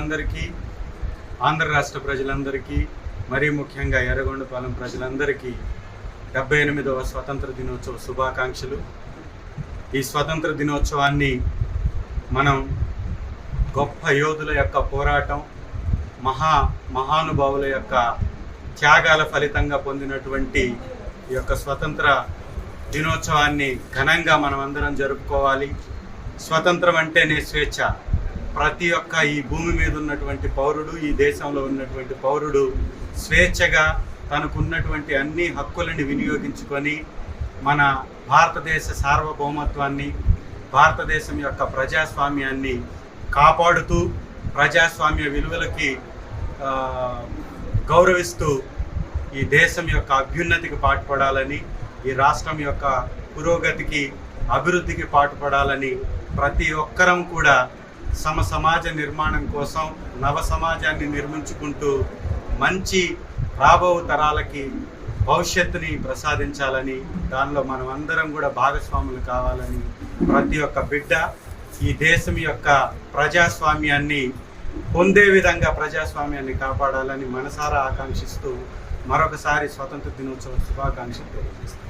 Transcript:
ప్రజలందరికీ, ఆంధ్ర రాష్ట్ర ప్రజలందరికీ, మరీ ముఖ్యంగా ఎర్రగొండపాలెం ప్రజలందరికీ 78వ స్వతంత్ర దినోత్సవ శుభాకాంక్షలు. ఈ స్వతంత్ర దినోత్సవాన్ని మనం గొప్ప యోధుల యొక్క పోరాటం, మహానుభావుల యొక్క త్యాగాల ఫలితంగా పొందినటువంటి ఈ యొక్క స్వతంత్ర దినోత్సవాన్ని ఘనంగా మనం అందరం జరుపుకోవాలి. స్వతంత్రం అంటేనే స్వేచ్ఛ. ప్రతి ఒక్క ఈ భూమి మీద ఉన్నటువంటి పౌరుడు, ఈ దేశంలో ఉన్నటువంటి పౌరుడు స్వేచ్ఛగా తనకున్నటువంటి అన్ని హక్కులను వినియోగించుకొని మన భారతదేశ సార్వభౌమత్వాన్ని, భారతదేశం యొక్క ప్రజాస్వామ్యాన్ని కాపాడుతూ ప్రజాస్వామ్య విలువలకి గౌరవిస్తూ ఈ దేశం యొక్క అభ్యున్నతికి పాటుపడాలని, ఈ రాష్ట్రం యొక్క పురోగతికి, అభివృద్ధికి పాటుపడాలని ప్రతి ఒక్కరం కూడా సమాజ నిర్మాణం కోసం నవ సమాజాన్ని నిర్మించుకుంటూ మంచి రాబో తరాలకి భవిష్యత్తుని ప్రసాదించాలని, దానిలో మనం అందరం కూడా భాగస్వాములు కావాలని, ప్రతి ఒక్క బిడ్డ ఈ దేశం యొక్క ప్రజాస్వామ్యాన్ని పొందే విధంగా ప్రజాస్వామ్యాన్ని కాపాడాలని మనసారా ఆకాంక్షిస్తూ మరొకసారి స్వతంత్ర దినోత్సవ శుభాకాంక్షలు తెలియజేస్తాను.